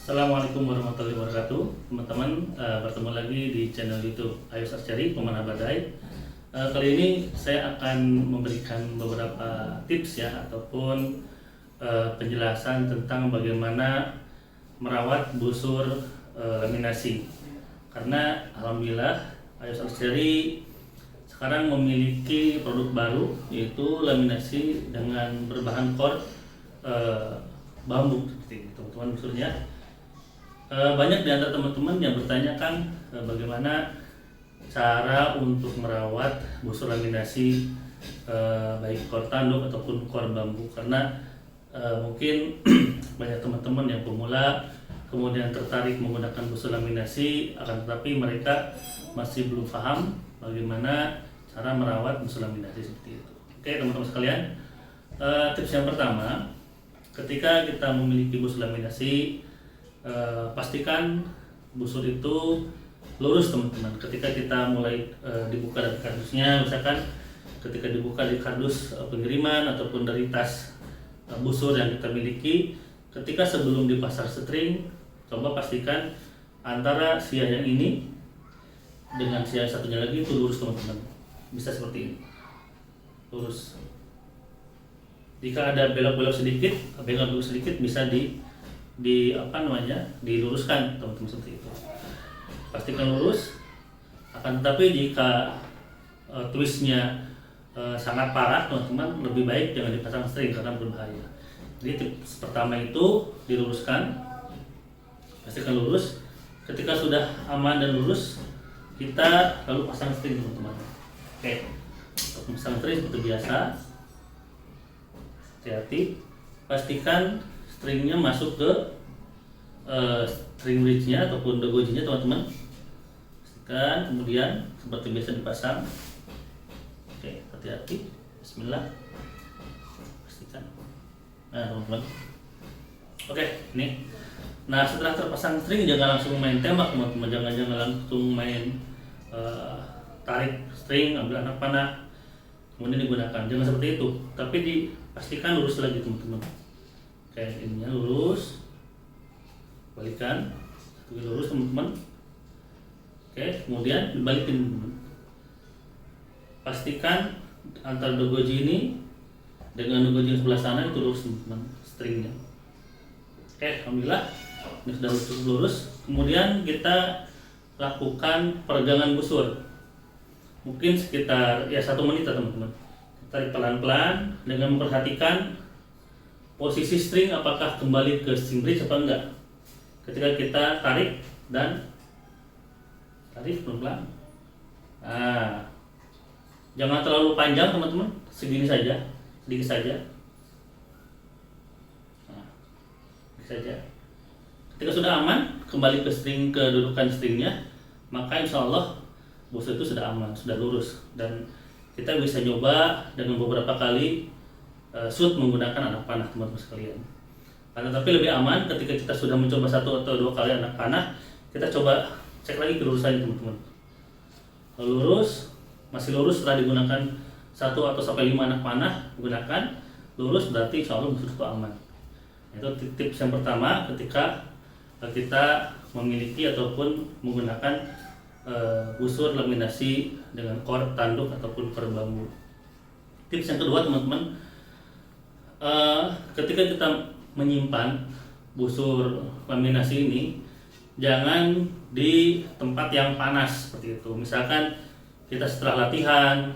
Assalamualaikum warahmatullahi wabarakatuh, teman-teman. Bertemu lagi di channel YouTube Ayus Archery Pemanah Badai. Kali ini saya akan memberikan beberapa tips ya ataupun penjelasan tentang bagaimana merawat busur laminasi. Karena alhamdulillah Ayus Archery sekarang memiliki produk baru, yaitu laminasi dengan berbahan core bambu seperti itu, teman-teman. Busurnya banyak di antara teman-teman yang bertanyakan bagaimana cara untuk merawat busur laminasi baik core tanduk ataupun core bambu, karena mungkin banyak teman-teman yang pemula kemudian tertarik menggunakan busur laminasi, akan tetapi mereka masih belum paham bagaimana cara merawat busur laminasi seperti itu. Oke teman-teman sekalian, tips yang pertama, ketika kita memiliki busur laminasi, pastikan busur itu lurus teman-teman. Ketika kita mulai dibuka dari kardusnya, misalkan ketika dibuka di kardus pengiriman ataupun dari tas busur yang kita miliki, ketika sebelum dipasang string, coba pastikan antara siang yang ini dengan siang satunya lagi itu lurus teman-teman. Bisa seperti ini, lurus. Jika ada belok-belok sedikit bisa diluruskan teman-teman seperti itu. Pastikan lurus. Akan tetapi jika twistnya sangat parah teman-teman, lebih baik jangan dipasang string karena berbahaya. Jadi tips pertama itu diluruskan, pastikan lurus. Ketika sudah aman dan lurus, kita lalu pasang string teman-teman. Oke, untuk pasang string seperti biasa, hati-hati, pastikan stringnya masuk ke string bridge-nya ataupun dogojinya teman-teman. Pastikan, kemudian seperti biasa dipasang. Oke, hati-hati. Bismillah. Pastikan. Nah teman-teman. Oke, ini. Nah setelah terpasang string, jangan langsung main tembak teman-teman. Jangan langsung main tarik string, ambil anak panah, kemudian digunakan. Jangan seperti itu. Tapi dipastikan lurus lagi teman-teman. Oke, ininya lurus, balikan, lurus teman-teman. Oke, kemudian dibalikin teman-teman. Pastikan antara dogoji ini dengan dogoji yang sebelah sana itu lurus teman-teman, stringnya. Oke, alhamdulillah ini sudah cukup lurus. Kemudian kita lakukan peregangan busur, mungkin sekitar 1 menit teman-teman. Tarik pelan-pelan dengan memperhatikan posisi string apakah kembali ke string bridge apa enggak. Ketika kita tarik dan tarik pelan-pelan. Nah, jangan terlalu panjang teman-teman, segini saja, sedikit saja. Nah, sedikit saja. Ketika sudah aman, kembali ke kedudukan stringnya, maka insya Allah busur itu sudah aman, sudah lurus, dan kita bisa coba dengan beberapa kali shoot menggunakan anak panah teman-teman sekalian. Tapi lebih aman ketika kita sudah mencoba 1 atau 2 kali anak panah, kita coba cek lagi kelurusannya teman-teman. Lurus, masih lurus setelah digunakan 1 atau sampai 5 anak panah, gunakan lurus, berarti insya Allah busur itu aman. Itu tips yang pertama ketika kita memiliki ataupun menggunakan busur laminasi dengan core tanduk ataupun core bambu. Tips yang kedua teman-teman, ketika kita menyimpan busur laminasi ini, jangan di tempat yang panas seperti itu. Misalkan kita setelah latihan,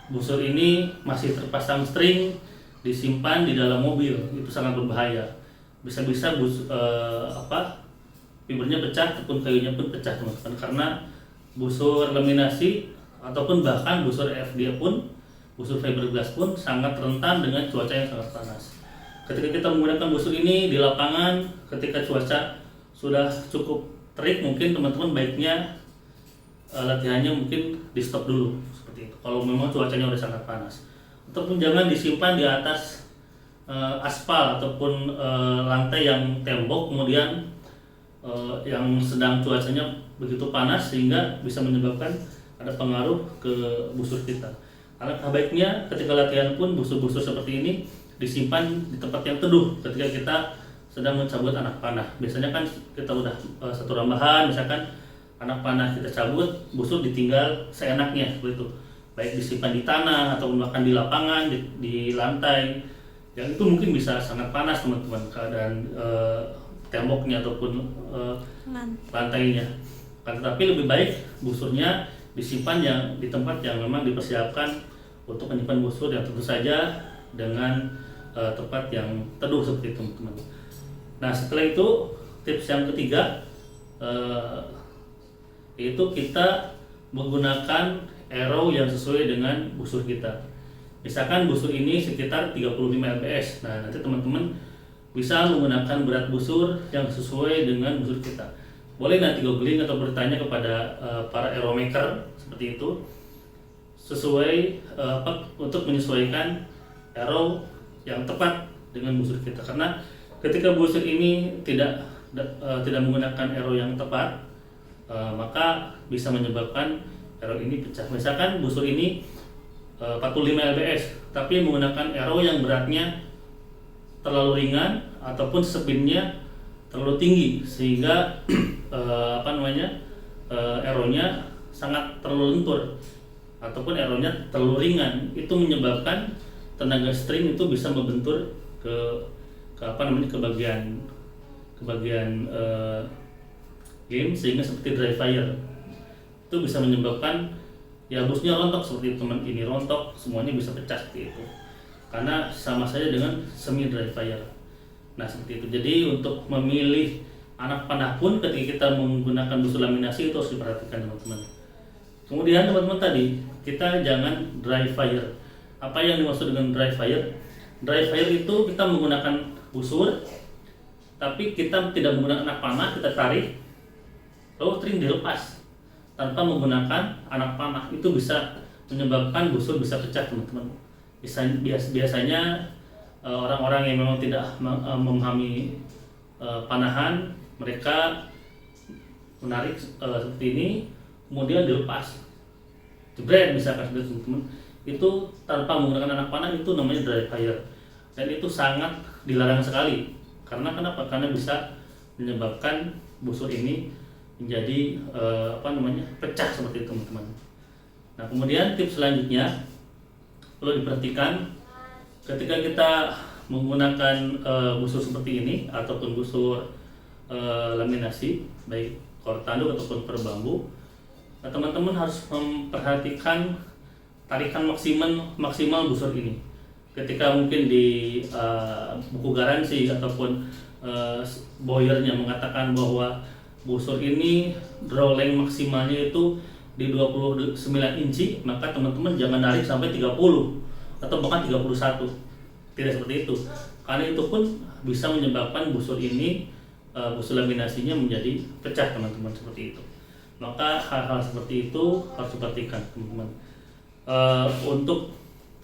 busur ini masih terpasang string, disimpan di dalam mobil, itu sangat berbahaya. Bisa-bisa fibernya pecah ataupun kayunya pun pecah teman-teman, karena busur laminasi ataupun bahkan busur FD pun, busur fiberglass pun sangat rentan dengan cuaca yang sangat panas. Ketika kita menggunakan busur ini di lapangan, ketika cuaca sudah cukup terik, mungkin teman-teman baiknya latihannya mungkin di stop dulu seperti itu, kalau memang cuacanya sudah sangat panas. Ataupun jangan disimpan di atas aspal ataupun lantai yang tembok, kemudian yang sedang cuacanya begitu panas sehingga bisa menyebabkan ada pengaruh ke busur kita. Alangkah baiknya ketika latihan pun busur-busur seperti ini disimpan di tempat yang teduh ketika kita sedang mencabut anak panah. Biasanya kan kita udah satu rambahan, misalkan anak panah kita cabut, busur ditinggal seenaknya seperti itu, baik disimpan di tanah atau bahkan di lapangan, di lantai. Yang itu mungkin bisa sangat panas teman-teman, keadaan temboknya ataupun lantainya. Tetapi lebih baik busurnya disimpan yang di tempat yang memang dipersiapkan untuk menyimpan busur, yang tentu saja dengan tempat yang teduh seperti itu teman-teman. Nah setelah itu tips yang ketiga yaitu kita menggunakan arrow yang sesuai dengan busur kita. Misalkan busur ini sekitar 35 lbs. Nah nanti teman-teman bisa menggunakan berat busur yang sesuai dengan busur kita. Boleh nanti googling atau bertanya kepada para arrow maker seperti itu, sesuai untuk menyesuaikan arrow yang tepat dengan busur kita. Karena ketika busur ini tidak menggunakan arrow yang tepat, maka bisa menyebabkan arrow ini pecah. Misalkan busur ini 45 lbs tapi menggunakan arrow yang beratnya terlalu ringan ataupun spinnya terlalu tinggi, sehingga arrow-nya sangat terlalu lentur ataupun arrow-nya terlalu ringan, itu menyebabkan tenaga string itu bisa membentur ke bagian game, sehingga seperti dry fire itu bisa menyebabkan ya busnya rontok seperti itu teman. Ini rontok, semuanya bisa pecah seperti itu karena sama saja dengan semi dry fire. Nah seperti itu. Jadi untuk memilih anak panah pun ketika kita menggunakan busur laminasi itu harus diperhatikan teman-teman. Kemudian teman-teman tadi kita jangan dry fire. Apa yang dimaksud dengan dry fire? Dry fire itu kita menggunakan busur tapi kita tidak menggunakan anak panah, kita tarik lalu string dilepas tanpa menggunakan anak panah. Itu bisa menyebabkan busur bisa pecah teman-teman. Biasanya orang-orang yang memang tidak memahami panahan, mereka menarik seperti ini kemudian dilepas, jebret misalkan teman-teman, itu tanpa menggunakan anak panah, itu namanya dry fire, dan itu sangat dilarang sekali. Karena kenapa? Karena bisa menyebabkan busur ini menjadi pecah seperti itu teman-teman. Nah kemudian tips selanjutnya perlu diperhatikan ketika kita menggunakan busur seperti ini ataupun busur laminasi baik core tanduk ataupun per bambu. Nah, teman-teman harus memperhatikan tarikan maksimal busur ini. Ketika mungkin di buku garansi ataupun boyernya mengatakan bahwa busur ini draw length maksimalnya itu di 29 inci, maka teman-teman jangan narik sampai 30 atau bahkan 31. Tidak seperti itu. Karena itu pun bisa menyebabkan busur ini, busur laminasinya menjadi pecah teman-teman, seperti itu. Maka hal-hal seperti itu harus diperhatikan teman-teman. Untuk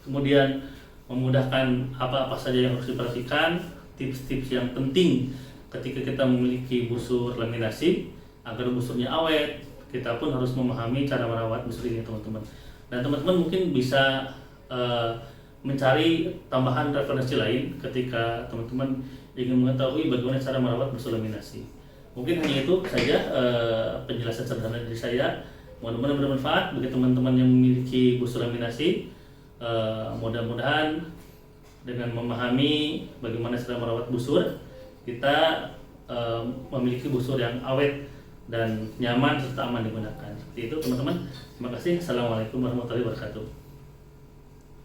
kemudian memudahkan apa-apa saja yang harus diperhatikan, tips-tips yang penting ketika kita memiliki busur laminasi agar busurnya awet, kita pun harus memahami cara merawat busur ini teman-teman. Dan teman-teman mungkin bisa mencari tambahan referensi lain ketika teman-teman ingin mengetahui bagaimana cara merawat busur laminasi. Mungkin hanya itu saja penjelasan sederhana dari saya. Mudah-mudahan bermanfaat bagi teman-teman yang memiliki busur laminasi. Mudah-mudahan dengan memahami bagaimana cara merawat busur, kita memiliki busur yang awet dan nyaman serta aman digunakan. Seperti itu teman-teman. Terima kasih. Assalamualaikum warahmatullahi wabarakatuh.